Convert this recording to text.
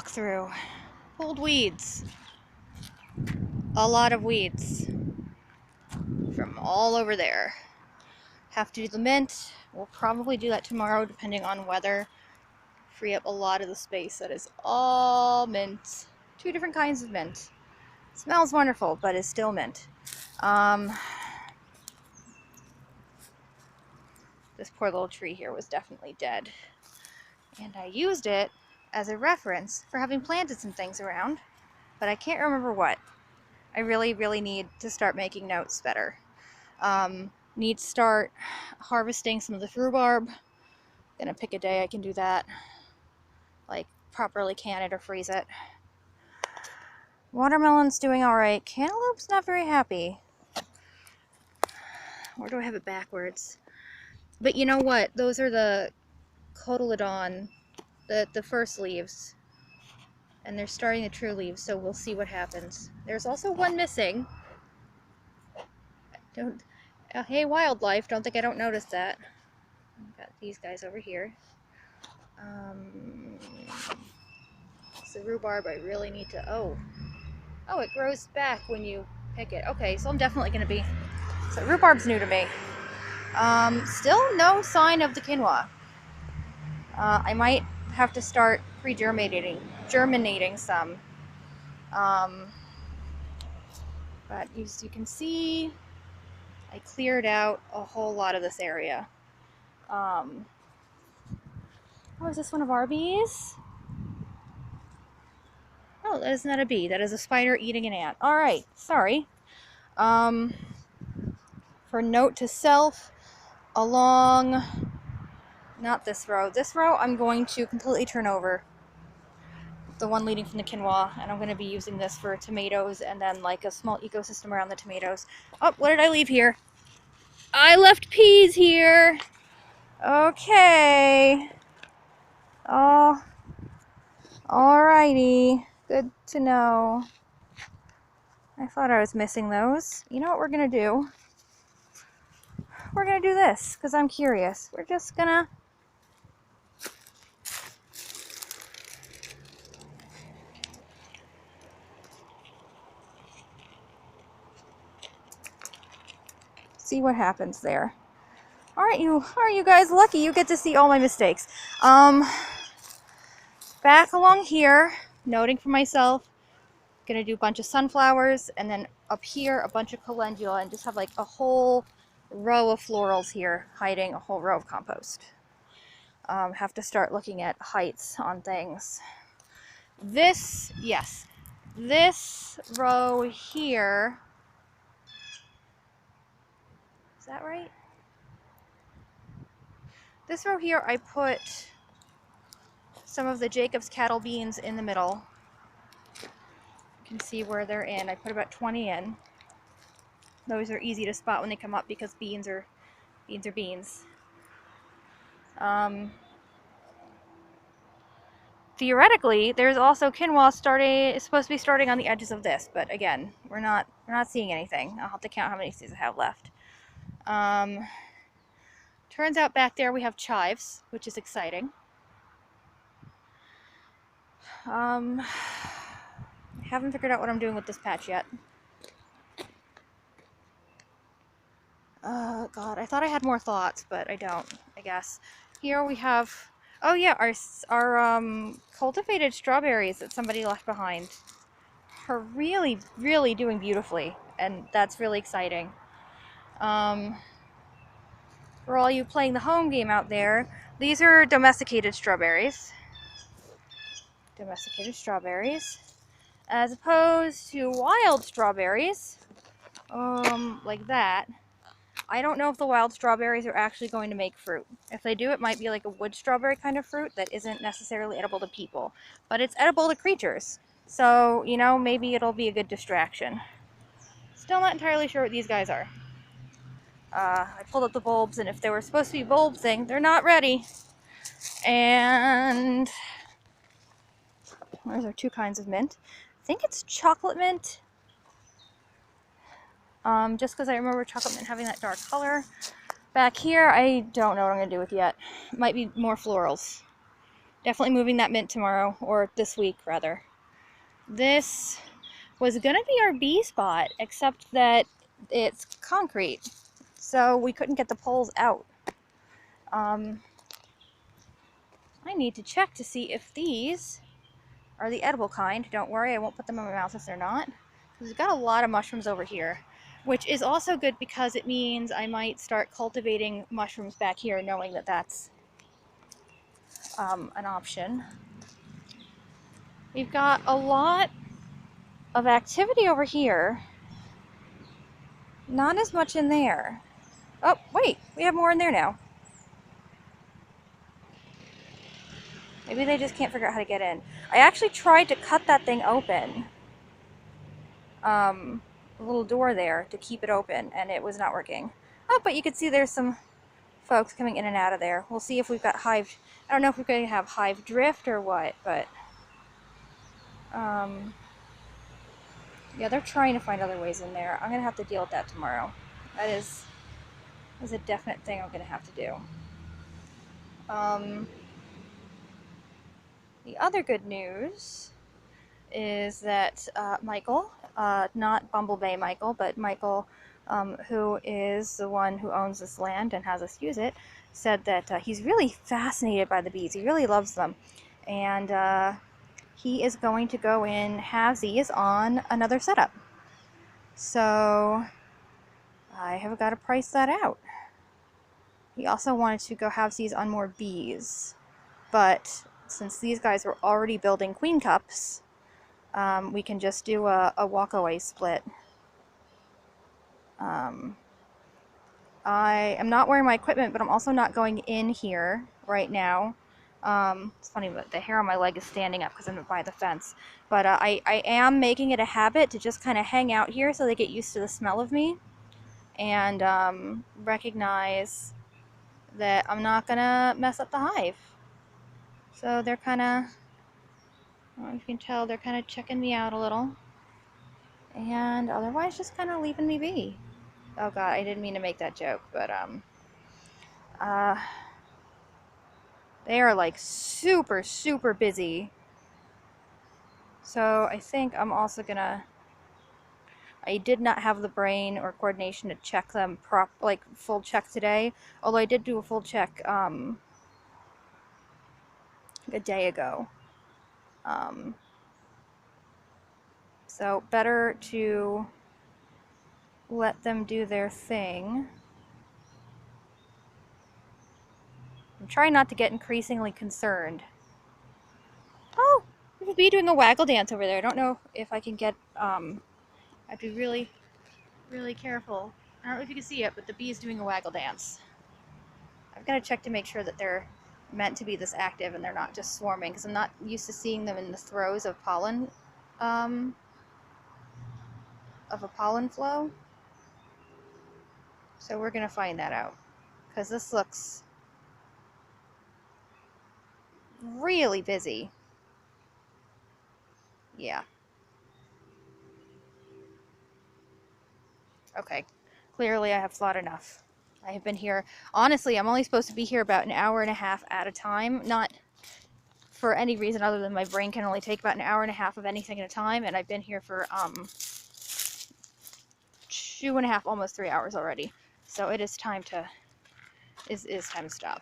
walk through. Pulled weeds. A lot of weeds from all over there. Have to do the mint. We'll probably do that tomorrow depending on weather. Free up a lot of the space. That is all mint. 2 different kinds of mint. Smells wonderful, but is still mint. This poor little tree here was definitely dead. And I used it as a reference for having planted some things around, but I can't remember what. I really, really need to start making notes better. Need to start harvesting some of the rhubarb. Gonna pick a day I can do that. Like, properly can it or freeze it. Watermelon's doing alright. Cantaloupe's not very happy. Or do I have it backwards? But you know what? Those are the cotyledon, the first leaves. And they're starting the true leaves, so we'll see what happens. There's also one missing. Hey, wildlife, don't think I don't notice that. I've got these guys over here. It's the rhubarb I really need to... Oh, it grows back when you pick it. Okay, so I'm definitely going to be... So rhubarb's new to me. Still no sign of the quinoa. I might have to start germinating some. But as you can see, I cleared out a whole lot of this area. Oh, is this one of our bees? Oh, that is not a bee. That is a spider eating an ant. All right, sorry. For note to self, along, not this row. This row I'm going to completely turn over. The one leading from the quinoa, and I'm going to be using this for tomatoes and then like a small ecosystem around the tomatoes. Oh, what did I leave here? I left peas here. Okay. Oh, alrighty. Good to know. I thought I was missing those. You know what we're going to do? We're going to do this because I'm curious. We're just going to... see what happens there. Aren't you guys lucky? You get to see all my mistakes. Back along here, noting for myself, gonna do a bunch of sunflowers, and then up here a bunch of calendula, and just have like a whole row of florals here hiding a whole row of compost. Have to start looking at heights on things. This row here, is that right? This row here, I put some of the Jacob's cattle beans in the middle. You can see where they're in. I put about 20 in. Those are easy to spot when they come up because beans are beans. Theoretically, there's also quinoa supposed to be starting on the edges of this, but again, we're not seeing anything. I'll have to count how many seeds I have left. Turns out back there we have chives, which is exciting. I haven't figured out what I'm doing with this patch yet. God, I thought I had more thoughts, but I don't, I guess. Here we have, oh yeah, our cultivated strawberries that somebody left behind are really, really doing beautifully, and that's really exciting. For all you playing the home game out there, these are domesticated strawberries. Domesticated strawberries. As opposed to wild strawberries, like that. I don't know if the wild strawberries are actually going to make fruit. If they do, it might be like a wood strawberry kind of fruit that isn't necessarily edible to people. But it's edible to creatures. So, you know, maybe it'll be a good distraction. Still not entirely sure what these guys are. I pulled up the bulbs, and if they were supposed to be bulbsing, they're not ready. And those are 2 kinds of mint. I think it's chocolate mint. Just because I remember chocolate mint having that dark color. Back here, I don't know what I'm going to do with yet. It might be more florals. Definitely moving that mint tomorrow, or this week rather. This was gonna be our bee spot, except that it's concrete, so we couldn't get the poles out. I need to check to see if these are the edible kind. Don't worry, I won't put them in my mouth if they're not. We've got a lot of mushrooms over here, which is also good because it means I might start cultivating mushrooms back here, knowing that that's an option. We've got a lot of activity over here. Not as much in there. Oh, wait, we have more in there now. Maybe they just can't figure out how to get in. I actually tried to cut that thing open. A little door there to keep it open, and it was not working. Oh, but you can see there's some folks coming in and out of there. We'll see if we've got hive. I don't know if we're going to have hive drift or what, but yeah, they're trying to find other ways in there. I'm going to have to deal with that tomorrow. That is a definite thing I'm going to have to do. The other good news is that Michael, not Bumblebee Michael, but Michael, who is the one who owns this land and has us use it, said that he's really fascinated by the bees. He really loves them. And he is going to go in halvesies on another setup. So I have got to price that out. He also wanted to go halvesies on more bees. But since these guys were already building queen cups, we can just do a walkaway split. I am not wearing my equipment, but I'm also not going in here right now. It's funny, but the hair on my leg is standing up because I'm by the fence. But I am making it a habit to just kind of hang out here so they get used to the smell of me. And recognize that I'm not going to mess up the hive. So they're kind of, you can tell, they're kind of checking me out a little. And otherwise just kind of leaving me be. Oh god, I didn't mean to make that joke, but they are like super busy. So I think I'm also gonna, I did not have the brain or coordination to check them full check today, although I did do a full check a day ago. So better to let them do their thing. I'm trying not to get increasingly concerned. Oh, there's a bee doing a waggle dance over there. I don't know if I can get, I'd be really careful. I don't know if you can see it, but the bee is doing a waggle dance. I've got to check to make sure that they're meant to be this active and they're not just swarming, because I'm not used to seeing them in the throes of pollen, of a pollen flow. So we're going to find that out, because this looks really busy. Yeah. Okay. Clearly I have thought enough. I have been here. Honestly, I'm only supposed to be here about an hour and a half at a time. Not for any reason other than my brain can only take about an hour and a half of anything at a time, and I've been here for 2.5, almost 3 hours already. So it is time to time to stop.